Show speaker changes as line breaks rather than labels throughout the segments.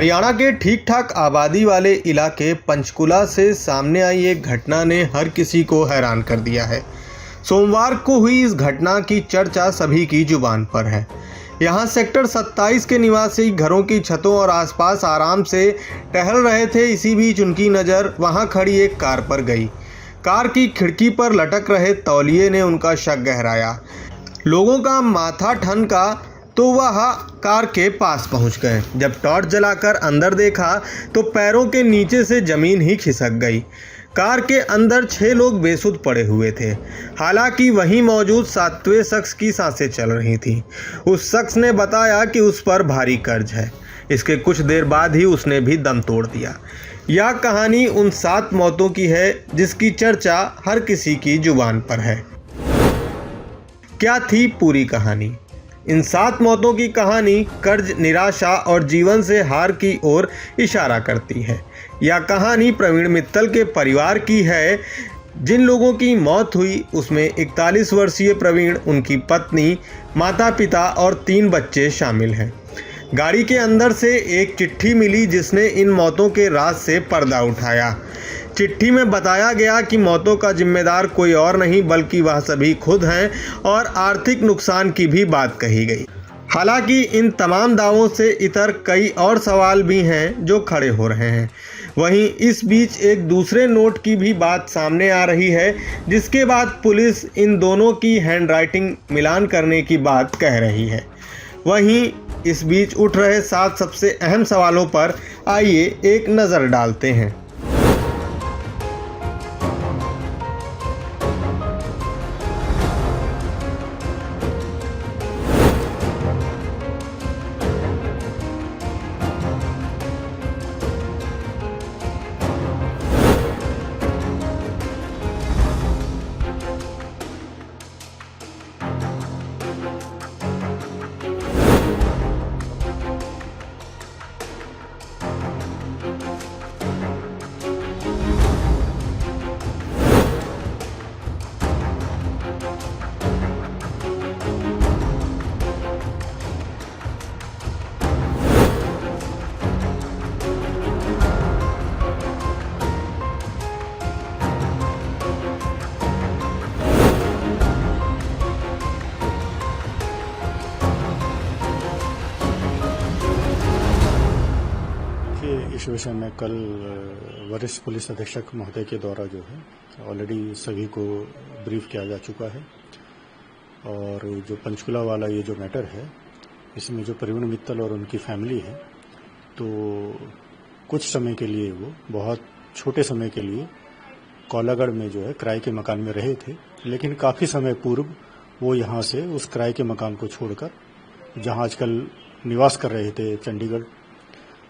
हरियाणा के ठीक ठाक आबादी वाले इलाके पंचकुला से सामने आई एक घटना ने हर किसी को हैरान कर दिया है। सोमवार को हुई इस घटना की चर्चा सभी की जुबान पर है। यहाँ सेक्टर 27 के निवासी घरों की छतों और आसपास आराम से टहल रहे थे। इसी बीच उनकी नज़र वहाँ खड़ी एक कार पर गई। कार की खिड़की पर लटक रहे तौलिए ने उनका शक गहराया। लोगों का माथा ठनका तो वह कार के पास पहुंच गए। जब टॉर्च जलाकर अंदर देखा तो पैरों के नीचे से ज़मीन ही खिसक गई। कार के अंदर 6 लोग बेसुध पड़े हुए थे। हालांकि वहीं मौजूद 7वें शख्स की सांसें चल रही थीं। उस शख्स ने बताया कि उस पर भारी कर्ज है। इसके कुछ देर बाद ही उसने भी दम तोड़ दिया। यह कहानी उन 7 मौतों की है जिसकी चर्चा हर किसी की जुबान पर है। क्या थी पूरी कहानी? इन 7 मौतों की कहानी कर्ज, निराशा और जीवन से हार की ओर इशारा करती है। यह कहानी प्रवीण मित्तल के परिवार की है। जिन लोगों की मौत हुई उसमें 41 वर्षीय प्रवीण, उनकी पत्नी, माता पिता और 3 बच्चे शामिल हैं। गाड़ी के अंदर से एक चिट्ठी मिली जिसने इन मौतों के राज से पर्दा उठाया। चिट्ठी में बताया गया कि मौतों का जिम्मेदार कोई और नहीं बल्कि वह सभी खुद हैं और आर्थिक नुकसान की भी बात कही गई। हालांकि इन तमाम दावों से इतर कई और सवाल भी हैं जो खड़े हो रहे हैं। वहीं इस बीच एक दूसरे नोट की भी बात सामने आ रही है, जिसके बाद पुलिस इन दोनों की हैंडराइटिंग मिलान करने की बात कह रही है। वहीं इस बीच उठ रहे 7 सबसे अहम सवालों पर आइए एक नज़र डालते हैं।
इस विषय में कल वरिष्ठ पुलिस अधीक्षक महोदय के द्वारा जो है ऑलरेडी सभी को ब्रीफ किया जा चुका है। और जो पंचकुला वाला ये जो मैटर है, इसमें जो प्रवीण मित्तल और उनकी फैमिली है, तो कुछ समय के लिए वो बहुत छोटे समय के लिए कोलागढ़ में जो है किराए के मकान में रहे थे। लेकिन काफ़ी समय पूर्व वो यहाँ से उस किराए के मकान को छोड़कर जहाँ आजकल निवास कर रहे थे चंडीगढ़,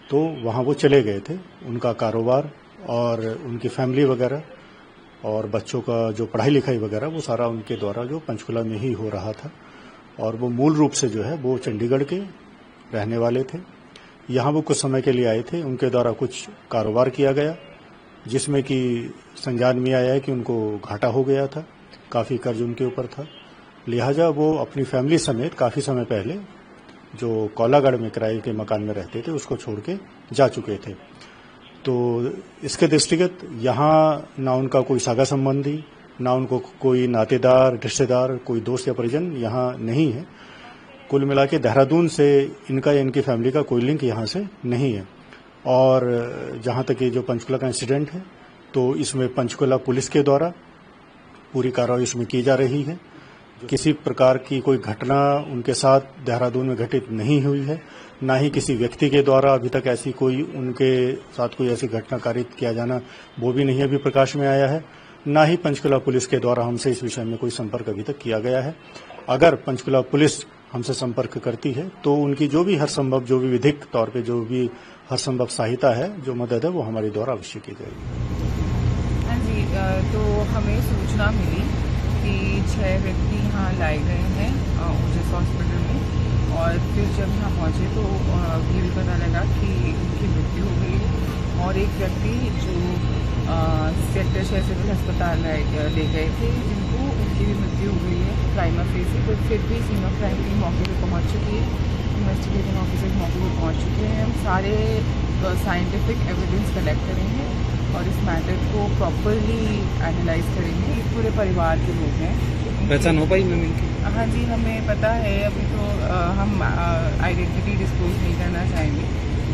तो वहाँ वो चले गए थे। उनका कारोबार और उनकी फैमिली वगैरह और बच्चों का जो पढ़ाई लिखाई वगैरह वो सारा उनके द्वारा जो पंचकुला में ही हो रहा था। और वो मूल रूप से जो है वो चंडीगढ़ के रहने वाले थे। यहाँ वो कुछ समय के लिए आए थे। उनके द्वारा कुछ कारोबार किया गया जिसमें कि संज्ञान में आया है कि उनको घाटा हो गया था, काफ़ी कर्ज उनके ऊपर था। लिहाजा वो अपनी फैमिली समेत काफ़ी समय पहले जो कोलागढ़ में किराए के मकान में रहते थे उसको छोड़ के जा चुके थे। तो इसके दृष्टिगत यहाँ ना उनका कोई सगा संबंधी, ना उनको कोई नातेदार, रिश्तेदार, कोई दोस्त या परिजन यहाँ नहीं है। कुल मिला के देहरादून से इनका या इनकी फैमिली का कोई लिंक यहाँ से नहीं है। और जहाँ तक ये जो पंचकुला का इंसिडेंट है, तो इसमें पंचकुला पुलिस के द्वारा पूरी कार्रवाई इसमें की जा रही है। किसी प्रकार की कोई घटना उनके साथ देहरादून में घटित नहीं हुई है, ना ही किसी व्यक्ति के द्वारा अभी तक ऐसी कोई उनके साथ कोई ऐसी घटना कारित किया जाना वो भी नहीं अभी प्रकाश में आया है। ना ही पंचकुला पुलिस के द्वारा हमसे इस विषय में कोई संपर्क अभी तक किया गया है। अगर पंचकुला पुलिस हमसे संपर्क करती है तो उनकी जो भी हर संभव, जो भी विधिक तौर पर जो भी हर संभव सहायता है, जो मदद है, वो हमारे द्वारा अवश्य की जाएगी।
हाँ जी, तो हमें सूचना मिली कि 6 व्यक्ति यहाँ लाए गए हैं ओजस हॉस्पिटल में। और फिर जब यहाँ पहुँचे तो ये भी पता लगा कि उनकी मृत्यु हो गई है। और एक व्यक्ति जो सेक्टर 6 सिविल अस्पताल ले गए थे, जिनको उनकी भी मृत्यु हो गई है प्राइमा फेसी। तो फिर भी सीमा क्राइम टीम मौके पर पहुँच चुकी है। इन्वेस्टिगेटिंग ऑफिसर्स मौके पर पहुंच चुके हैं। हम सारे साइंटिफिक एविडेंस कलेक्ट करेंगे और इस मैटर को प्रॉपरली एनालाइज करेंगे। ये पूरे परिवार के लोग हैं।
पहचान हो पाई मैम इनकी?
हाँ जी, हमें पता है। अभी तो हम आइडेंटिटी डिस्क्लोज नहीं करना चाहेंगे,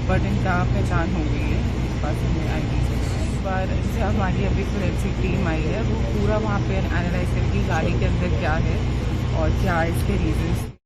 बट इनका पहचान हो गई है। इस बात हमें आईडी से इस बार जैसे हमारी अभी फोरेंसिक टीम आई है, वो पूरा वहाँ पे एनालाइज करेगी गाड़ी के अंदर क्या है और क्या इसके रीजंस।